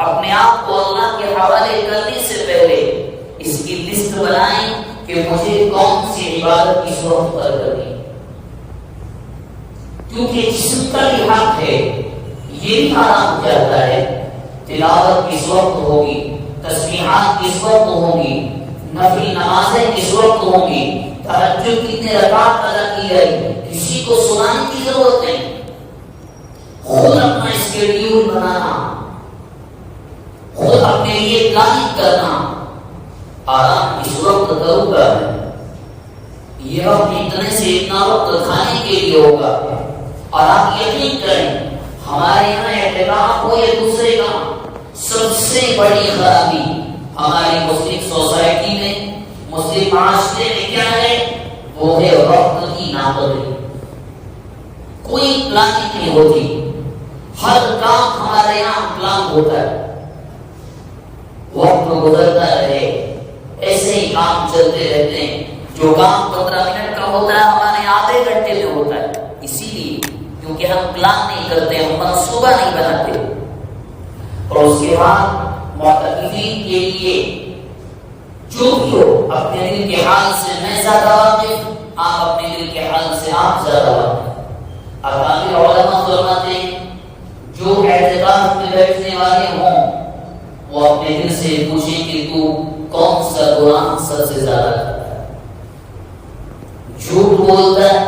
اپنے آپ کو اللہ کے حوالے کرنے سے پہلے اس کی لسٹ بنائیں کہ مجھے کون سی عبادت کس وقت پر کرنی، کیونکہ جسم کا بھی حق ہے، یہ بھی حرام ہو جاتا ہے۔ تلاوت کس وقت ہوگی، تسبیحات کس وقت ہوں گی، نفل نمازیں کس وقت ہوں گی، تہجد کتنے رکعت ادا کی جائے، کسی کو سنانے کی ضرورت نہیں، خود اپنا اسکیڈیول بنانا، خود اپنے لیے پلاننگ کرنا۔ آرام کس وقت کروں گا، یہ وقت اتنے سے اتنا وقت کھانے کے لیے ہوگا۔ اور آپ یقین کریں، ہمارے یہاں اعتکاف ہو یا دوسرے کا، سب سے بڑی خرابی ہماری مسلم سوسائٹی میں، مسلم معاشرے میں کیا ہے؟ وہ ہے وقت کی ناقدری۔ کوئی پلاننگ نہیں ہوتی، ہر کام ہمارے یہاں پلان ہوتا ہے، وقت گزرتا رہے، ایسے ہی کام چلتے رہتے ہیں۔ جو کام 15 منٹ کا ہوتا ہے ہمارے آدھے گھنٹے میں ہوتا ہے، اسی لیے کیونکہ ہم پلان نہیں کرتے، ہم منصوبہ نہیں بناتے۔ اور اس کے بعد معتکفین کے لیے جو بھی ہو، اپنے دل کے حال سے میں زیادہ واقف، آپ اپنے دل کے حال سے آپ زیادہ واقف۔ اکابر علماء فرماتے ہیں جو اعتکاف میں بیٹھنے والے ہوں وہ اپنے دل سے پوچھیں کہ تو کون سا گناہ سب سے زیادہ کرتا ہے، جھوٹ بولتا ہے،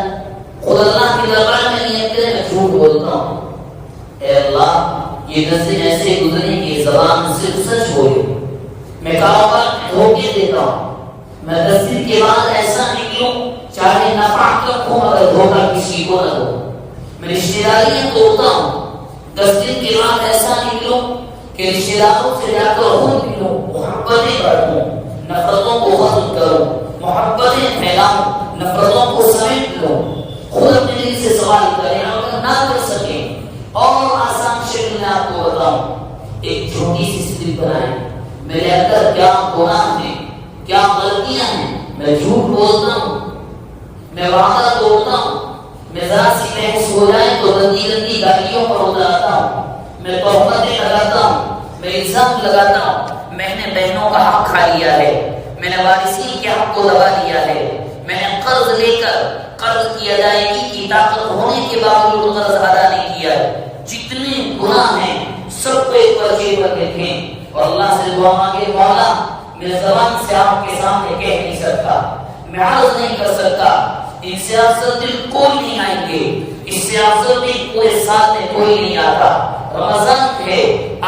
خود اللہ کے دربار میں نیت کرے میں جھوٹ بولتا ہوں، اے اللہ یہ 10 دن ایسے گزرے کہ زبان صرف سچ بولے، میں کاروبار میں دھوکے دیتا ہوں، میں 10 دن کے بعد ایسا نکلوں چاہے نفع تک ہو مگر دھوکہ کسی کو نہ دو، میں رشتہ داریاں توڑتا ہوں، 10 دن کے بعد ایسا نکلوں کہ رشتہ داروں سے جا کر خود ملوں، محبتیں بڑھوں، نفرتوں کو ختم کروں، محبتیں پھیلاؤں، نفرتوں کو سمیٹ لوں۔ خود اپنے دل سے سوال کریں، اگر نہ کر سکیں اور آسان شکل میں آپ کو بتاؤں، ایک چھوٹی سی سلپ بنائیں، میرے اندر کیا گناہ ہیں، کیا غلطیاں ہیں، میں جھوٹ بولتا ہوں، میں وعدہ توڑتا ہوں، میں ذرا سی بحث ہو جائے تو گندی گندی گالیوں پر اترتا ہوں، میں تہمتیں لگاتا ہوں، میں الزام لگاتا ہوں، میں نے بہنوں کا حق کھا لیا ہے، میں نے وارثین کے حق کو دبا دیا ہے، میں نے قرض لے کر قرض کی ادائیگی کی طاقت ہونے کے باوجود قرض ادا نہیں کیا ہے۔ جتنے گناہ ہیں سب کو ایک پرچے پر لکھیں اور اللہ سے دعا مانگے، مولا میرے زبان سے آپ کے سامنے کہہ نہیں سکتا، میں عرض نہیں کر سکتا، ان سے افضل دل کوئی نہیں آئیں گے، اس سے افضل دل پورے سال میں کوئی نہیں آتا۔ رمضان ہے،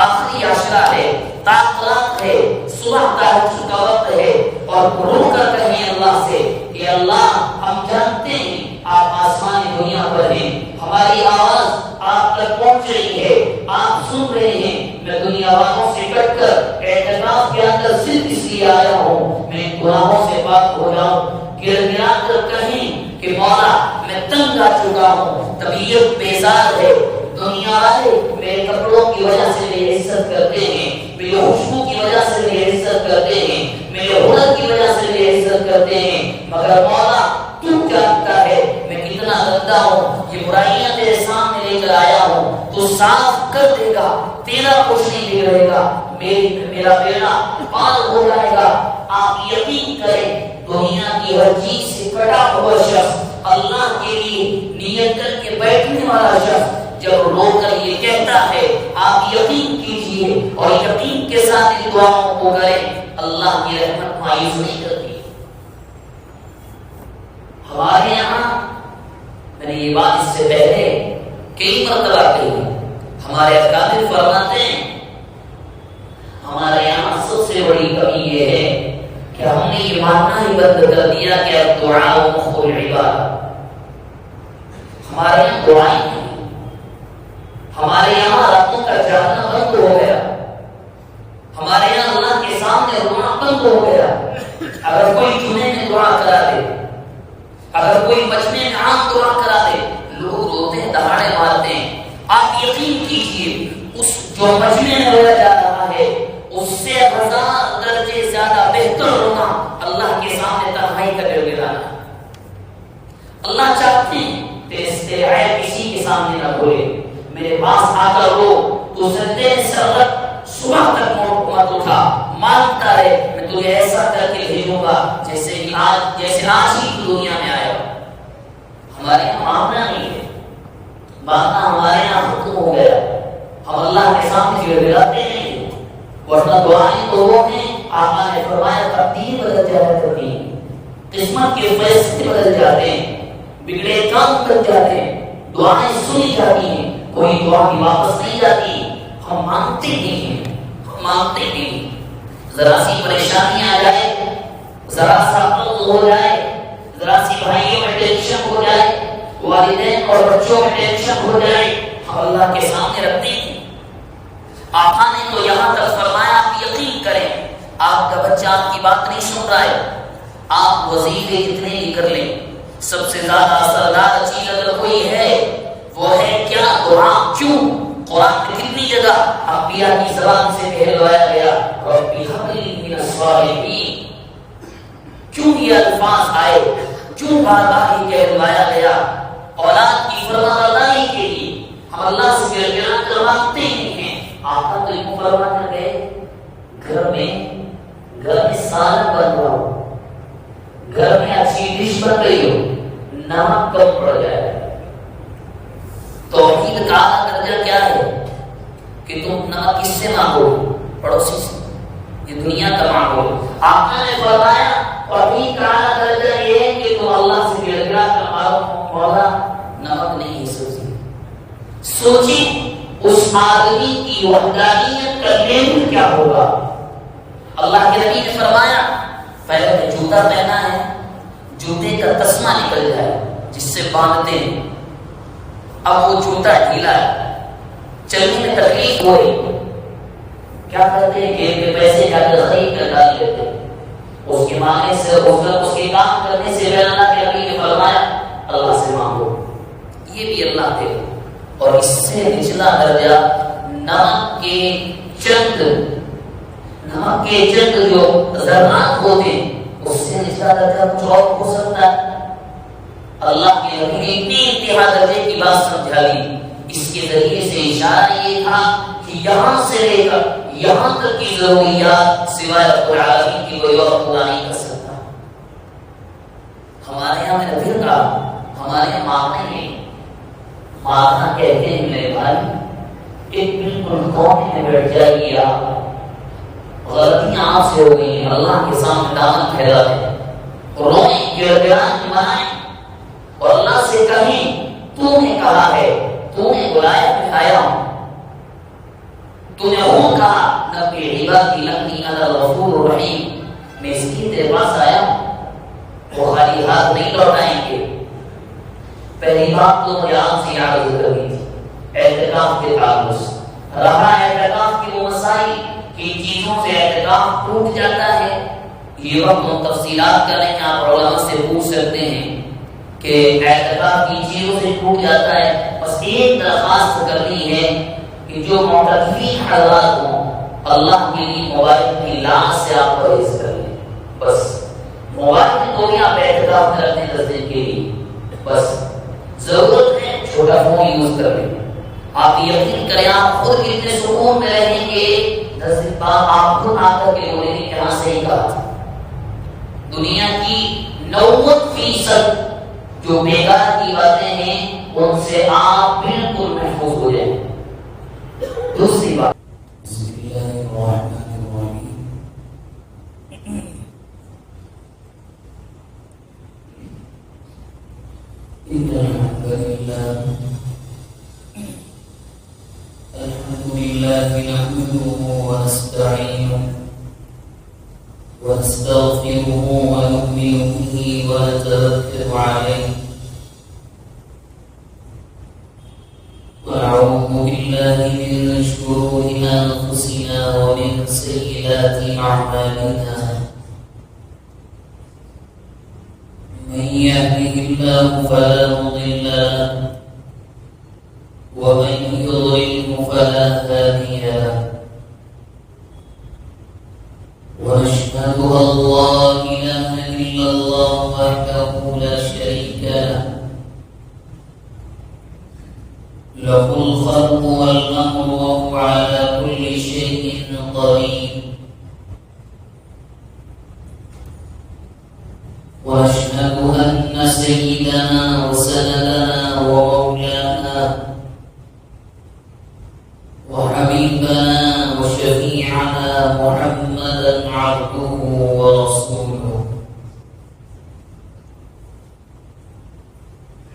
آخری عشرہ ہے، تاخرات ہے، صبح تہجد کا وقت ہے، اور رو کر کہیں اللہ سے کہ اللہ ہم جانتے ہیں آپ آسمانی دنیا پر ہیں، ہماری آواز آپ تک پہنچ رہی ہے، آپ سن رہے ہیں، میں دنیا والوں سے کٹ کر اعتکاف کے اندر صرف اس لیے آیا ہوں میں گناہوں سے پاک ہو جاؤں۔ گڑگڑا کر کہیں کہ مولا میں تنگ آ چکا ہوں، طبیعت بیزار ہے، دنیا والے میرے کپڑوں کی وجہ سے میری عزت کرتے ہیں، میرے خوشبو کی وجہ سے میری عزت کرتے ہیں، میرے ہنر کی وجہ سے میری عزت کرتے ہیں، مگر مولا تو جانتا ہے میں کتنا گندا ہوں، یہ برائیاں تیرے سامنے لے کر آیا ہوں، تو صاف کر دے گا، تیرا کچھ نہیں بگڑے گا، میرا بیڑا پار ہو جائے گا۔ آپ یقین کریں دنیا کی ہر چیز سے کٹا ہوا شخص، اللہ کے لیے نیت کر کے بیٹھنے والا شخص جب رو کر یہ کہتا ہے، آپ یقین کیجئے اور یقین کے ساتھ ان دعاؤں کو کریں، اللہ کی رحمت مایوس نہیں کرتی۔ ہمارے یہاں میں نے یہ بات اس سے پہلے کئی مرتبہ کہی، ہمارے اکابر فرماتے ہیں ہمارے یہاں سب سے بڑی کمی یہ ہے کہ ہم نے یہ ماننا ہی بند کر دیا کہ اب دعا مخ العبادہ، ہمارے یہاں دعائیں نہیں، ہمارے یہاں راتوں کا جاگنا بند ہو گیا، ہمارے یہاں اللہ کے سامنے رونا بند ہو گیا۔ اگر کوئی جمعے میں دعا کرا دے، اگر کوئی مجمع میں عام دعا کرا دے، لوگ روتے ہیں، دہاڑے مارتے ہیں۔ آپ یقین کیجئے اس جو مجمع میں رویا جا رہا ہے اس سے 1000 درجے زیادہ بہتر رونا اللہ کے سامنے تنہائی کا گڑگڑانا۔ اللہ چاہتے ہیں کہ عیب کسی کے سامنے نہ کھولے، میرے پاس آ کر رو، تو سجدے میں سر رکھ، صبح کر کے بھیجوں گا جیسے آج ہی دنیا میں آیا. ہمارے یہاں معاملہ نہیں ہے، مانگنا ہمارے یہاں ختم ہو گیا. ہم اللہ کے سامنے گڑگڑاتے نہیں، ورنہ دعائیں تو وہ ہیں آقا نے فرمایا تقدیر بدل جایا کرتی، قسمت کے فیصلے بدل جاتے ہیں، بگڑے کام بن جاتے ہیں، دعائیں سنی جاتی ہیں، کوئی دعا بھی واپس نہیں جاتی. ہم مانگتے نہیں ہیں، ہم مانگتے نہیں. ذرا سی پریشانی آ جائے، ذرا سا قرض ہو جائے، ذرا سی بھائیوں میں ٹینشن ہو جائے، والدین اور بچوں میں ٹینشن ہو جائے، ہم اللہ کے سامنے رکھتے ہیں. آقا نے تو یہاں تک فرمایا آپ یقین کریں، آپ کا بچہ آپ کی بات نہیں سن رہا ہے، آپ وظیفے کتنے بھی کر لیں، سب سے زیادہ اثردار چیز اگر کوئی ہے وہ ہے کیا؟ دعا. کیوں؟ قرآن میں کتنی جگہ انبیاء کی زبان سے کہلوایا گیا رب ہب لی من الصالحین. کیوں یہ الفاظ آئے؟ کیوں بار بار یہ کہلوایا گیا؟ اولاد کی فرمانبرداری کے لیے. ہم اللہ سے گڑگڑا کر مانگتے نہیں ہیں. آقا تو یوں فرما کر گئے گھر میں سالن بن رہا ہو، گھر میں اچھی ڈش بن رہی ہو، نمک کم پڑ جائے. توحید کا درجہ کیا ہے کہ تم نمک کس سے مانگو؟ پڑوسی سے. یہ دنیا کا مانگو. آقا نے فرمایا توحید کا درجہ یہ ہے کہ تم اللہ سے گڑگڑا کر مانگو مولا نمک نہیں سوچی. سوچی اس آدمی کی وحدانیت کا لیول کیا ہوگا. اللہ کے نبی نے فرمایا پہلے جوتا پہنا ہے، جوتے کا تسمہ نکل جائے جس سے باندھتے ہیں، اب وہ جوتا ڈھیلا ہے، چلنے میں تکلیف ہو رہی، کیا کرتے ہیں کہ پیسے جا کر خرید کر ڈال لیتے. اس کے مانگنے سے اس کے کام کرنے سے پہلے اللہ کے نبی نے فرمایا اللہ سے مانگو، یہ بھی اللہ دے. اور اس سے نچلا درجہ نمک کے چند جو ذرات ہوتے ہیں اس سے نچلا درجہ کچھ اور ہو سکتا ہے. اللہ کے نبی نے اتنی انتہا درجے کی بات سمجھا لی. اس کے ذریعے سے اشارہ یہ تھا کہ یہاں سے لے کر یہاں تک کی ضروریات سوائے رب العالمین کی کوئی اور پورا نہیں کر سکتا. ہمارے یہاں میں نے پھر کہا ہمارے یہاں مانگنا کہتے ہیں میرے بھائی ایک بالکل کونے میں بیٹھ جائیے. آپ غلطیاں آپ سے ہو گئی ہیں، اللہ کے سامنے دامن پھیلا دیں، روئیں، گڑگڑائیں، منائیں اور اللہ سے کہیں تو نے کہا ہے، تو نے بلایا میں آیا ہوں، تو نے وہ کہا نبی عبادی انی انا الغفور الرحیم، میں اس کی تیرے پاس آیا ہوں. وہ خالی ہاتھ نہیں لوٹائیں گے. پہلی بات تو مجھے آپ سے یاد کرنی تھی اعتکاف کے تعلق سے. رہا اعتکاف کی وہ مسائل کی چیزوں سے اعتکاف ٹوٹ جاتا ہے، یہ وقت ہم تفصیلات کریں گے. آپ علماء سے پوچھ سکتے ہیں کہ اعتکاف کی چیزوں سے ٹوٹ جاتا ہے. بس ایک درخواست کرنی ہے کہ جو معتکفین حضرات ہوں اللہ کے لیے موبائل کی لعنت سے آپ پرہیز کر لیں. بس موبائل کو بھی آپ اعتکاف میں رکھیں 10 دن کے لیے. بس ضرورت ہے چھوٹا فون یوز کر لیں. آپ یقین کریں آپ خود کتنے سکون میں رہیں گے. 10 دن بعد آپ خود آ کر کے بولیں گے کہاں سے ہی کہا. دنیا کی 90% جو بیکار کی باتیں ہیں ان سے آپ بالکل محفوظ ہو جائیں. دوسری بات الحمد لله نحمده ونستعينه ونستغفره ونؤمن به ونتوكل عليه ونعوذ بالله من شرور أنفسنا ومن سيئات أعمالنا. من يهده الله فلا مضل له ومن يضلل فلا هادي له. ونشهد أن لا إله إلا الله وحده لا شريك له له الخلق والأمر وهو على كل شيء قدير. وأشهد أن سيدنا وسندنا ومولانا وحبيبنا وشفيعنا محمدا عبده ورسوله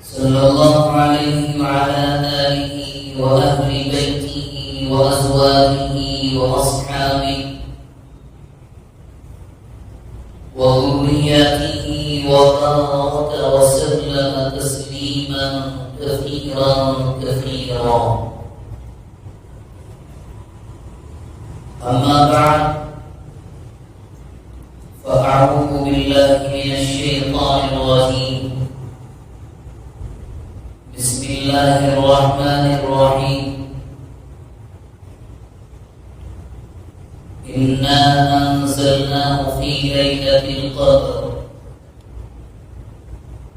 صلى الله عليه وعلى آله وأهل بيته وأزواجه وأصحابه وذرياته وبارك وسلم تسليما كثيرا كثيرا. أما بعد، فأعوذ بالله من الشيطان الرجيم. بسم الله الرحمن الرحيم. إنا أنزلناه في ليلة القدر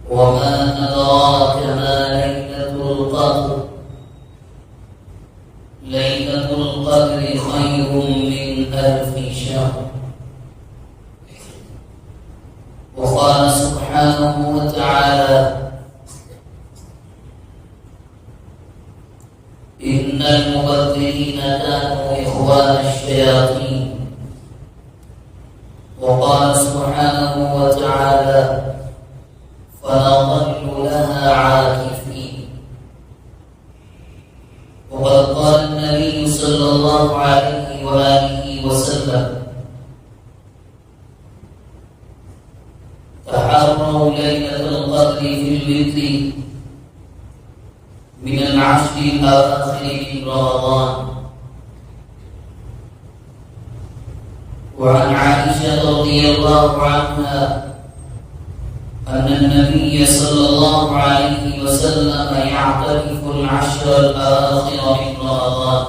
وما أدراك ما ليلة القدر. ليلة القدر خير من 1000 شهر. وقال سبحانه وتعالى: إن المبذرين كانوا إخوان الشياطين. وقال سبحانه وتعالى: فنظل لها عاكفين. وقد قال النبي صلى الله عليه وآله وسلم: تحروا ليلة القدر في الوتر من العشر الأواخر من رمضان. وعن عائشة رضي الله عنها أن النبي صلى الله عليه وسلم يعتكف العشر الأواخر من رمضان.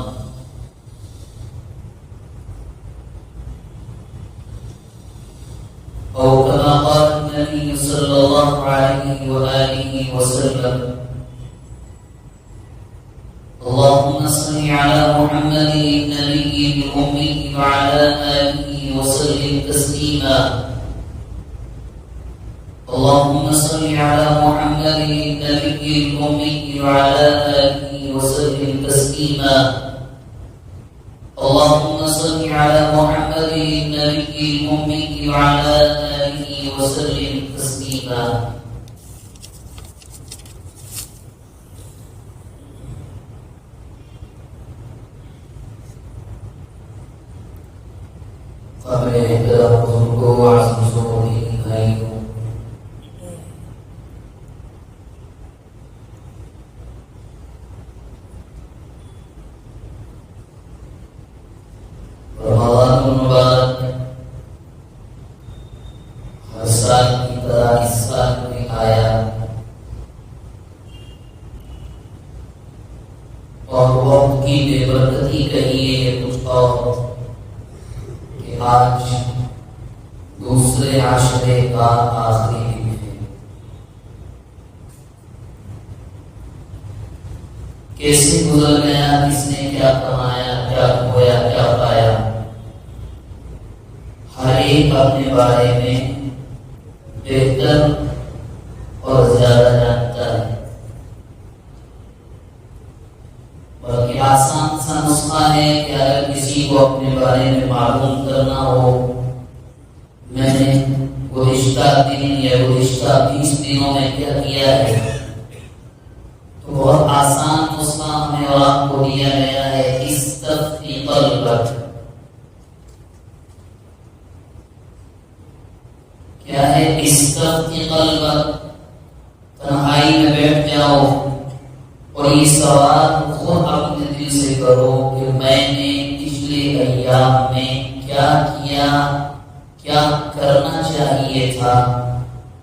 أو كما قال النبي صلى الله عليه وآله وسلم: اللهم صل على محمد النبي الأمي وعلى آله وسلم تسليما. اللهم صل على محمد النبي الأمي وعلى آله وسلم تسليما. اللهم صل على محمد النبي الأمي وعلى آله وسلم تسليما. قبل احترام بزرگوں وعظم سوری بھائیوں، رمضان المبارک ہر سال کی طرح اس سال بھی آیا اور وقت کی بے برکتی کہیے کچھ اور کہ آج دوسرے عشرے کا آخری دن ہے. کیسے گزر گیا، کس نے کیا کمایا، کیا کھویا، کیا پایا، ہر ایک اپنے بارے میں بہتر اور زیادہ جانتا ہے. بلکہ آسان سا نسخہ ہے کہ اگر کسی کو اپنے بارے میں معلوم کرنا ہو، میں نے گزشتہ دن یا گزشتہ 20 دنوں میں کیا کیا ہے، تو بہت آسان نسخہ ہمیں اور آپ کو دیا گیا ہے. استفتی قلبک. کیا ہے استفتی قلبک؟ تنہائی میں بیٹھ جاؤ اور یہ سوال خود اپنے دل سے کرو کہ میں نے پچھلے ایام میں کیا کیا، کیا کرنا چاہیے تھا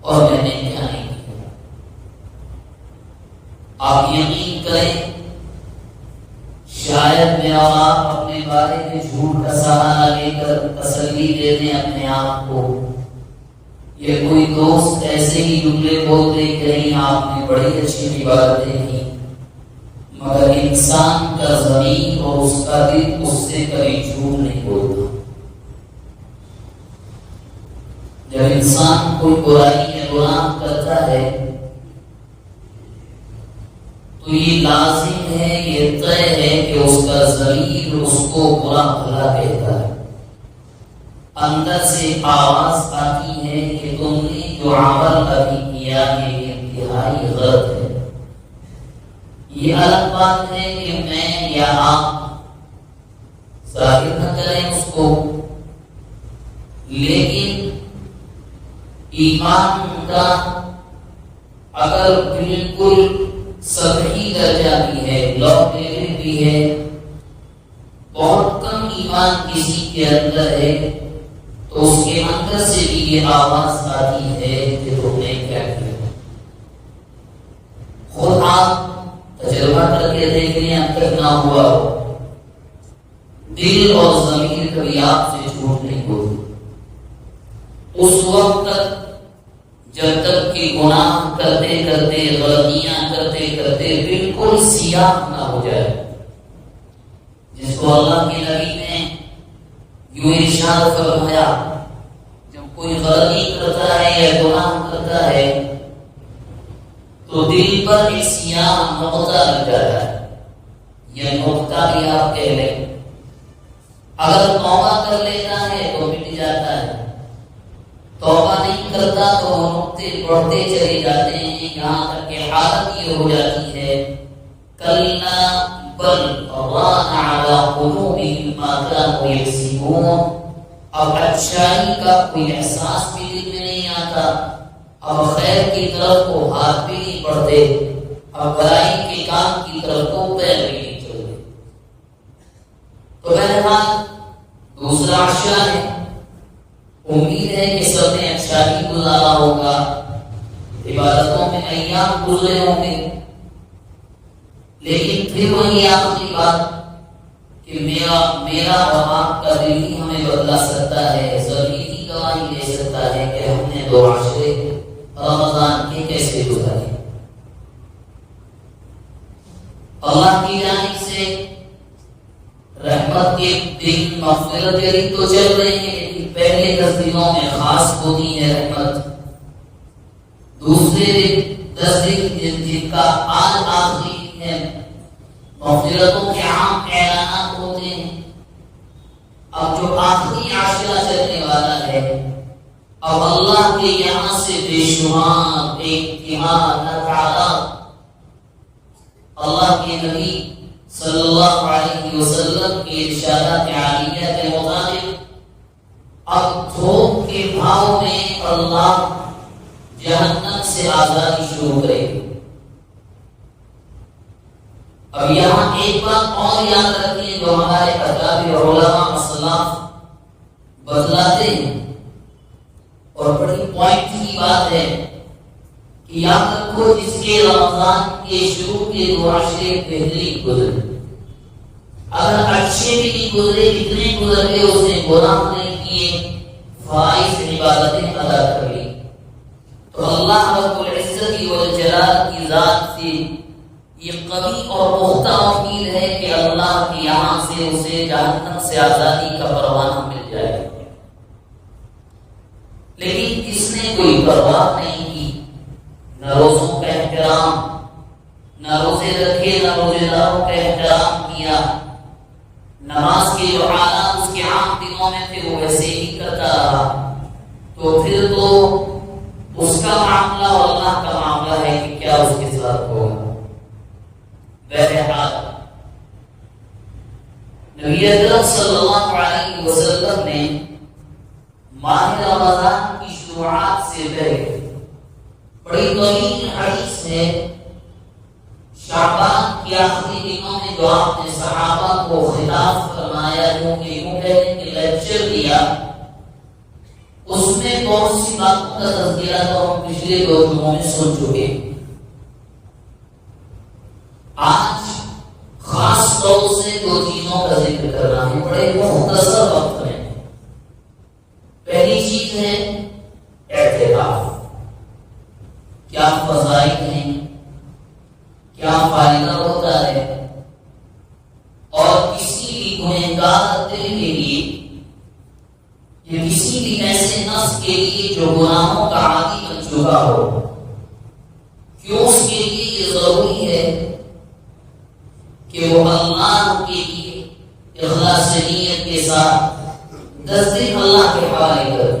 اور میں نے کیا نہیں کیا. آپ یقین کریں، شاید میں اور آپ اپنے بارے میں جھوٹ کا سہارا لے کر تسلی دے دیں اپنے آپ کو. یہ کوئی دوست ایسے ہی جملے بول دے کہ نہیں آپ نے بڑی اچھی عبادتیں کی، مگر انسان کا ضمیر اور اس کا دل اس سے کبھی جھوٹ نہیں بولتا. جب انسان کوئی برائی یا گناہ کرتا ہے تو یہ لازم ہے، یہ طے ہے کہ اس کا ضمیر اس کو برا بھلا کہتا ہے، اندر سے آواز آتی ہے کہ تم نے جو عمل ابھی کیا ہے یہ انتہائی غلط ہے۔ یہ الگ بات ہے کہ میں یا آپ ظاہر نہ کریں اس کو، لیکن ایمان کا اگر بالکل سطحی درجہ بھی ہے، لو لیول بھی ہے، بہت کم ایمان کسی کے اندر ہے تو اس کے اندر سے بھی یہ آواز آتی ہے کہ تم نے کیا کیا۔ خود آپ تجربہ کر کے دیکھ لیں، اب تک نہ ہوا ہو، دل اور ضمیر کبھی آپ سے جھوٹ نہیں بولتی۔ اس وقت تک جب تک کہ گناہ کرتے کرتے، غلطیاں کرتے کرتے بالکل سیاہ نہ ہو جائے، جس کو اللہ کے نبی نے یوں ارشاد فرمایا، جب کوئی غلطی کرتا ہے یا گناہ کرتا ہے تو دل پر ایک سیاہ نقطہ لگ جاتا ہے، یہ نقطہ بھی آپ کہہ لیں، اگر توبہ کر لیتا ہے تو مٹ جاتا ہے، توبہ نہیں کرتا تو وہ نقطے بڑھتے چلے جاتے ہیں، یہاں تک کہ حالت یہ ہو جاتی ہے کلا بل ران علی قلوبہم ما کانوا یکسبون۔ اب اچھائی کا کوئی احساس بھی دل میں نہیں آتا، اب خیر کی طرف کو ہاتھ بھی نہیں بڑھتے، اب برائی کے کام کی طرف کو پیر بھی نہیں چلتے۔ تو بہرحال دوسرا عشرہ ہے، امید ہے کہ سب نے اچھا ہی گزارا ہوگا، عبادتوں میں ایام گزرے ہوں گے، لیکن پھر وہی آخری بات کہ میرا اور آپ کا دل ہی ہمیں بدلا سکتا ہے، ضمیر ہی گواہی دے سکتا ہے کہ ہم نے دو عشرے رمضان کے کیسے گزارے۔ اللہ کی جانب سے رحمت کے دن، مغفرت کے دن تو چل رہے ہیں، پہلے 10 دنوں میں خاص ہوتی ہے رحمت، دوسرے 10 دن جن کا آج آخری ہے مغفرتوں کے عام اعلانات ہوتے ہیں۔ اب جو آخری عاشرہ چلنے والا ہے، اب اللہ کے یہاں سے بے شمار اللہ کے نبی صلی اللہ علیہ وسلم کے ارشادات عالیہ کے مطابق اب تھوک کے بھاؤ میں اللہ جہنم سے آزادی شروع کرے گی۔ اب یہاں ایک بات اور یاد رکھیں جو ہمارے اکابر علماء اسلاف بتلاتے ہیں، اور بڑی پوائنٹ کی بات ہے کہ یاد رکھو جس کے رمضان کے شروع کے 2 عشرے بہترین گزرے، اگر اچھے بھی نہیں گزرے، جتنے گزر گئے اس نے گناہ نہیں کیے، فرائض عبادتیں ادا کر لی، تو اللہ رب العزت والجلال کی ذات سے یہ قوی اور پختہ امید ہے کہ اللہ کے یہاں سے اسے جہنم سے آزادی کا پروانہ مل جائے گا۔ لیکن اس نے کوئی پرواہ نہیں کی، نہ روزوں کا احترام، نہ روزے رکھے، نہ روزے داروں کا احترام کیا، نماز کے جو حالات اس کے عام دنوں میں تھے وہ ویسے ہی کرتا رہا، تو پھر تو اس کا معاملہ اور اللہ کا معاملہ ہے کہ کیا اس کے ساتھ ہوگا۔ بہرحال نبی اکرم صلی اللہ علیہ وسلم نے ماہ رمضان کی شروعات سے پہلے بڑی طویل حدیث ہے، شعبان کے آخری دنوں میں جو آپ نے صحابہ کو خطاب فرمایا، یوں کہنے کہ لیکچر دیا، اس میں بہت سی باتوں کا تذکرہ تو ہم پچھلے 2 جمعوں میں سن چکے۔ آج خاص طور سے 2 چیزوں کا ذکر کرنا ہے بڑے مختصر وقت میں۔ پہلی چیز ہے اعتکاف، کیا فضائل ہیں، کیا فائدہ ہوتا ہے، اور کسی بھی گنہگار دل کے لیے یا کسی بھی ایسے نفس کے لیے جو گناہوں کا عادی بن چکا ہو، کیوں اس کے لیے یہ ضروری ہے کہ وہ اللہ کے لیے اخلاص نیت کے ساتھ 10 دن اللہ کے حوالے کرے۔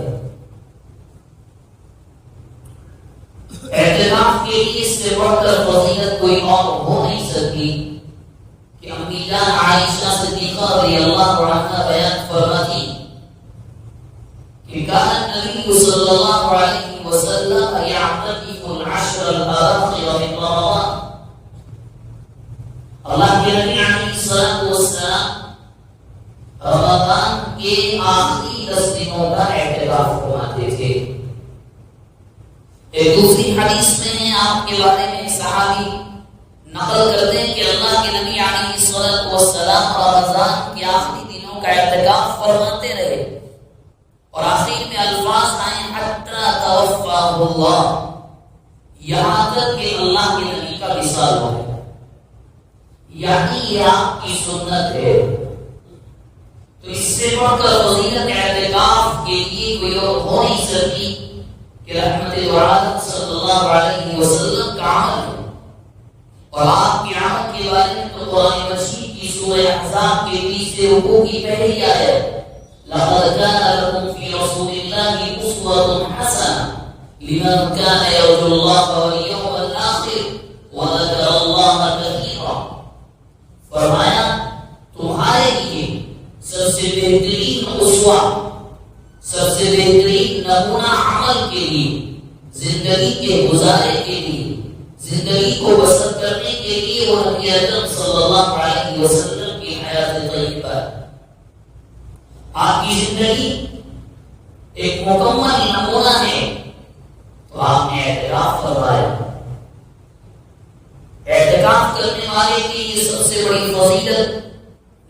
اعتکاف کے لیے اس سے بڑھ کر فضیلت کوئی اور ہو نہیں سکتی کہ امی جان عائشہ صدیقہ رضی اللہ عنہا بیان فرماتی کہ کان النبی صلی اللہ علیہ وسلم یعتکف العشر الاواخر من رمضان، اللہ کے نبی علیہ الصلوۃ والسلام رمضان کے آخری 10 دنوں کا اعتکاف فرماتے تھے۔ ایک دوسری حدیث میں آپ کے بارے میں صحابی نقل کرتے ہیں کہ اللہ کے نبی علیہ الصلوۃ والسلام رمضان کے آخری دنوں کا اعتکاف فرماتے رہے، اور آخر میں الفاظ آئے حتی توفاہ اللہ، یہاں تک کہ اللہ کے نبی کا وصال ہو گیا۔ یعنی یہ آپ کی سنت ہے، تو اس سے بڑھ کر فضیلت اعتکاف کے لیے کوئی اور ہو نہیں سکتی کہ رحمت العالم صلی اللہ علیہ وسلم کا عمل ہے۔ اور آپ کے عمل کے بارے میں تو قرآن مجید کی سورہ احزاب کے 20 رکوع کی پہلی آیت لقد كان لكم في رسول الله أسوة حسنة لمن كان يرجو الله واليوم الآخر وذكر الله كثيرا، فرمایا تمہارے لیے سب سے بہترین اسوہ، سب سے بہترین نمونہ عمل کے لیے، زندگی کے گزارے کے لیے، زندگی کو بسر کرنے کے لیے وہ نبی اکرم صلی اللہ علیہ وسلم کی حیات طیبہ، آپ کی زندگی ایک مکمل نمونہ ہے، تو آپ نے اعتکاف فرمایا۔ اعتکاف کرنے والے کی یہ سب سے بڑی فضیلت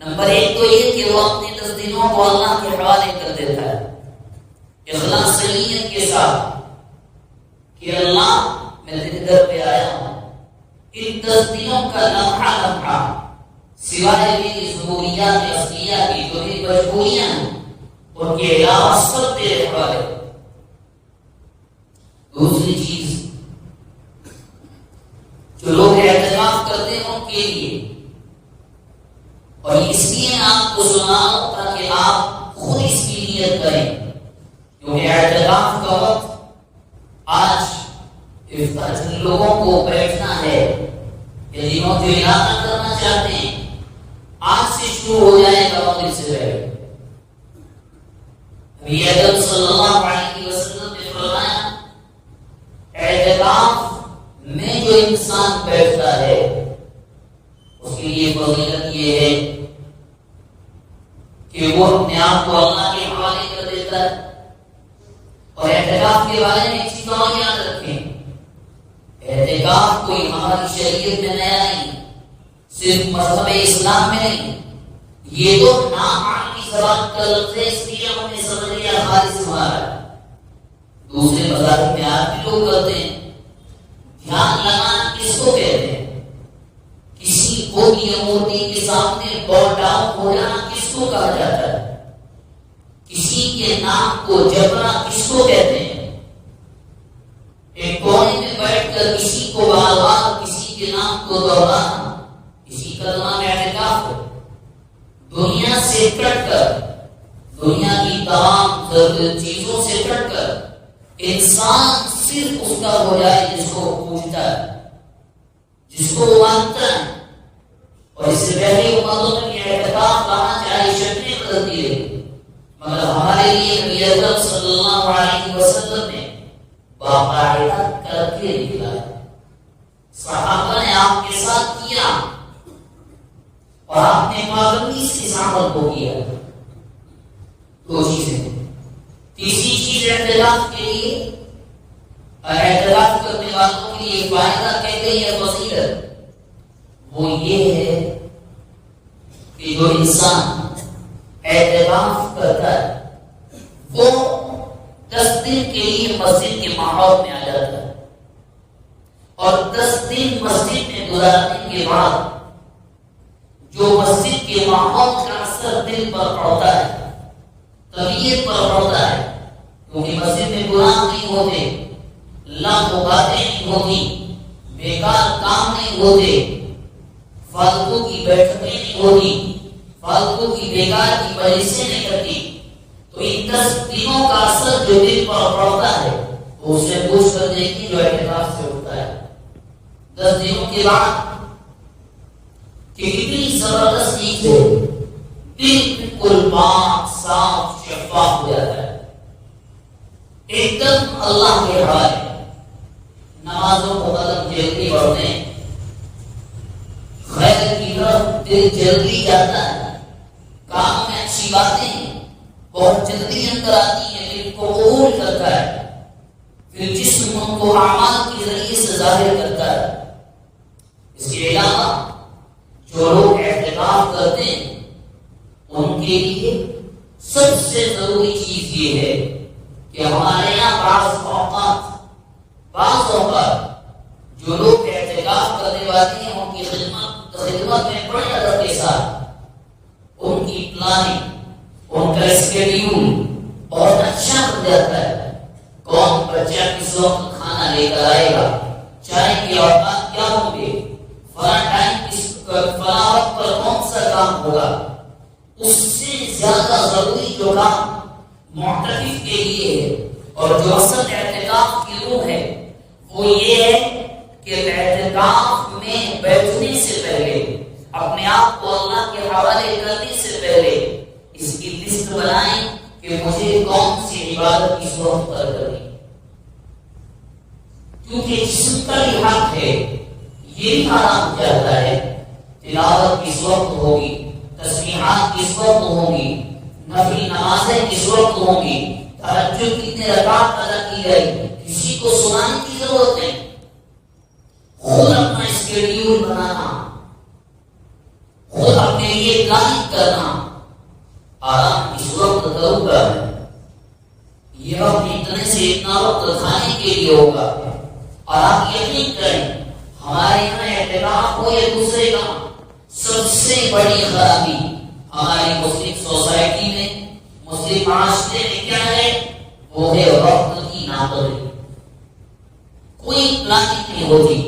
نمبر 1 تو یہ کہ وہ اپنے 10 دنوں کو اللہ کے حوالے کر دیتا ہے اخلاص نیت کے ساتھ کہ اللہ میں تیرے در پہ آیا ہوں، ان 10 دنوں کا لمحہ لمحہ سوائے میری ضروریات اصلیہ کی جو میری مجبوریاں ہیں ان کے علاوہ سب تیرے حوالے۔ دوسری چیز جو لوگ اعتکاف کرتے ہیں ان کے لیے، اور اس لیے میں آپ کو سناؤں تاکہ آپ خود اس کی نیت کریں، کیونکہ اعتکاف کا وقت آج جن لوگوں کو بیٹھنا ہے یا جنہوں کو ارادہ کرنا چاہتے ہیں آج سے شروع ہو جائے گا مغرب سے پہلے۔ نبی اکرم صلی اللہ علیہ وسلم نے فرمایا اعتکاف میں جو انسان بیٹھتا ہے اس کے لیے فضیلت یہ ہے کہ وہ اپنے آپ کو اللہ کے حوالے کر دیتا ہے۔ اور اعتکاف کے بارے میں ایک چیز اور یاد رکھیں، اعتکاف کوئی ہماری شریعت میں نیا نہیں، صرف مذہب اسلام میں نہیں، یہ تو نام عربی زبان کا لفظ ہے، اس لیے ہم نے سمجھ لیا خالص ہمارا۔ دوسرے مذاہب میں آج بھی لوگ کرتے ہیں۔ دھیان لگانا کس کو کہتے ہیں؟ کسی کو مورتی کے سامنے باؤ ڈاؤن ہو جانا کس کو کہا جاتا ہے؟ کسی کے نام کو جپنا کس کو کہتے ہیں؟ ایک کونے میں بیٹھ کر کسی کو بار بار کسی کے نام کو دہرانا، اسی کا نام اعتکاف ہے۔ دنیا سے کٹ کر، دنیا کی تمام چیزوں سے کٹ کر انسان صرف اس کا ہو جائے جس کو پوچھتا ہے، جس کو وہ مانتا ہے۔ اور اس سے پہلے امتوں میں یہ اعتکاف لانا چاہے شکلیں بدلتی رہی، مگر ہمارے لیے نبی اکرم صلی اللہ علیہ وسلم نے باقاعدہ کر کے نکلا، صحابہ نے آپ کے ساتھ کیا اور آپ نے پابندی سے اس عمل کو کیا۔ دو چیزیں۔ تیسری چیز اعتکاف کے لیے، اعتکاف کرنے والوں کے لیے فائدہ کہتے ہیں یا فضیلت، وہ یہ ہے کہ جو انسان اعتکاف کرتا ہے وہ 10 دن کے لیے مسجد کے ماحول میں آ جاتا ہے، اور 10 دن مسجد میں گزارنے کے بعد جو مسجد کے ماحول کا اثر دل پر پڑتا ہے، طبیعت پر پڑتا ہے، کیونکہ مسجد میں گناہ نہیں ہوتے، لغو باتیں نہیں ہوتی، بیکار کام نہیں ہوتے، فالتو کی بیٹھکیں نہیں ہوتی، فالتو کی بیکار کی مجلسیں نہیں کرتی، تو ان 10 دنوں کا اثر جو دل پر پڑتا ہے وہ اسے پوچھ کر دیکھیں جو اعتکاف سے ہوتا ہے 10 دنوں کے بعد کہ کتنی زبردست نیند ہے، دل بالکل پاک صاف شفاف ہو جاتا ہے، ایک دم اللہ کے حوالے، نمازوں کو قدم جلدی بڑھتے ہیں، خیر کی طرف دل جلدی جاتا ہے، کام میں اچھی باتیں بہت جلدی اندر آتی ہیں، دل کو قبول کرتا ہے، پھر جسم ان کو اعمال کے ذریعے سے ظاہر کرتا ہے۔ اس کے علاوہ جو لوگ اعتکاف کرتے ہیں ان کے لیے سب سے ضروری چیز یہ ہے کہ ہمارے یہاں بعض اوقات جو لوگ اعتکاف کرنے والے ہیں ان کی خدمت میں بڑے ادب کے ساتھ ان کی پلاننگ، ان کا اسکیڈیول بہت اچھا ہو جاتا ہے، کون بچہ کس وقت کھانا لے کر آئے گا، چائے کے اوقات کیا ہوں گے، فلاں ٹائم فلاں وقت پر کون سا کام ہوگا۔ اس سے زیادہ ضروری جو کام معتکف کے لیے ہے اور جو اصل اعتکاف کی روح ہے وہ یہ ہے کہ اعتکاف میں بیٹھنے سے پہلے، اپنے آپ کو اللہ کے حوالے کرنے سے پہلے اس کی لسٹ بنائیں کہ مجھے کون سی عبادت اس وقت پر کرنی، کیونکہ جسم کا بھی حق ہے، یہ بھی آرام چاہتا ہے، تلاوت کس وقت ہوگی، تسبیحات کس وقت ہوں گی، نفلی نمازیں کس وقت ہوں گی، تہجد کتنے رکعت ادا کی گئی، کسی کو سنانے کی ضرورت نہیں، خود اپنا اسکیڈیول بنانا، خود اپنے لیے پلاننگ کرنا، آرام کس وقت کروں گا، یہ وقت اتنے سے اتنا وقت کھانے کے لیے ہوگا، اور آپ یقین کریں ہمارے یہاں اعتکاف ہو یا دوسرے کا، سب سے بڑی خرابی ہماری مسلم سوسائٹی میں، مسلم معاشرے میں کیا ہے، وہ ہے وقت کی ناقدری، کوئی پلاننگ نہیں ہوتی،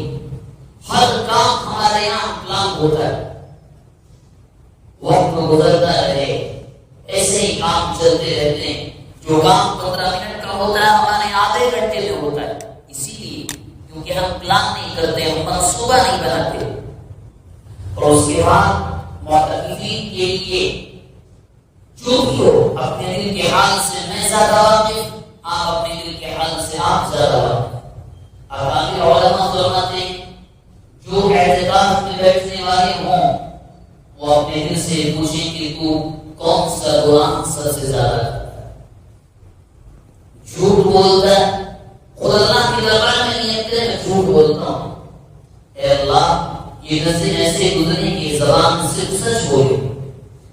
ہر کام ہمارے یہاں پلان ہوتا ہے، وقت گزرتا رہے، ایسے ہی کام چلتے رہتے ہیں، جو کام 15 منٹ کا ہوتا ہے ہمارے آدھے گھنٹے میں ہوتا ہے، اسی لیے کیونکہ ہم پلان نہیں کرتے، ہم منصوبہ نہیں بناتے۔ اور اس کے بعد معتکفین کے لیے جو بھی ہو اپنے دل کے حال سے میں زیادہ واقف، آپ اپنے دل کے حال سے آپ زیادہ واقف۔ اکابر علماء فرماتے ہیں جو اعتکاف میں بیٹھنے والے ہوں وہ اپنے دل سے پوچھیں کہ تو کون سا گناہ سب سے زیادہ کرتا ہے، جھوٹ بولتا ہے، خود اللہ کی دربار میں نیت کرے میں جھوٹ بولتا ہوں، اے اللہ یہ 10 دن ایسے گزرنے کی زبان سے سچ بولے،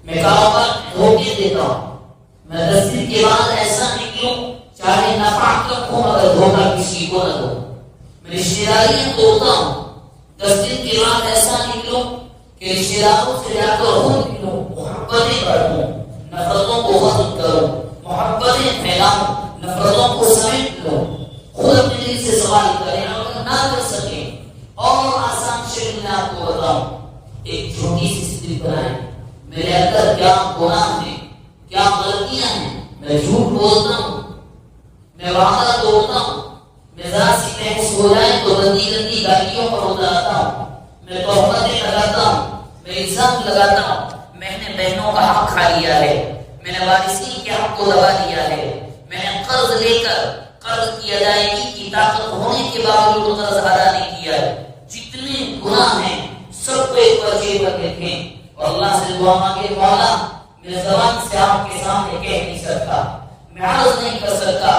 میں کاروبار دھوکے دیتا ہوں، میں 10 دن کے بعد ایسا نکلوں چاہے نفع کم ہو مگر دھوکہ کسی کو نہ دو، میں رشتہ داریاں توڑتا ہوں، 10 دن کے بعد ایسا نکلوں کہ رشتہ داروں سے جا کر خود ملوں، محبتیں بڑھوں، نفرتوں کو ختم کروں، محبتیں پھیلاؤں، نفرتوں کو سمیٹ لوں، خود اپنے دل سے سوال کریں، اگر نہ کر سکیں اور آسان شکل میں آپ کو بتاؤں، ایک چھوٹی سی سلپ بنائیں، میرے اندر کیا گناہ ہیں، کیا غلطیاں ہیں، میں جھوٹ بولتا ہوں، میں وعدہ توڑتا ہوں، میں ذرا سی بحث ہو جائے تو گندی گندی گالیوں پر اترتا ہوں، میں تہمتیں لگاتا ہوں، میں الزام لگاتا ہوں، میں نے بہنوں کا حق کھا لیا ہے، میں نے وارثین کے حق کو دبا دیا ہے، میں نے قرض لے کر قرض کی ادائیگی کی طاقت ہونے کے باوجود قرض ادا نہیں کیا ہے، جتنے گناہ ہیں سب کو ایک پرچے پر لکھیں اور اللہ سے دعا مانگے، مولا میں زبان سے آپ کے سامنے کہہ نہیں سکتا، میں عرض نہیں کر سکتا،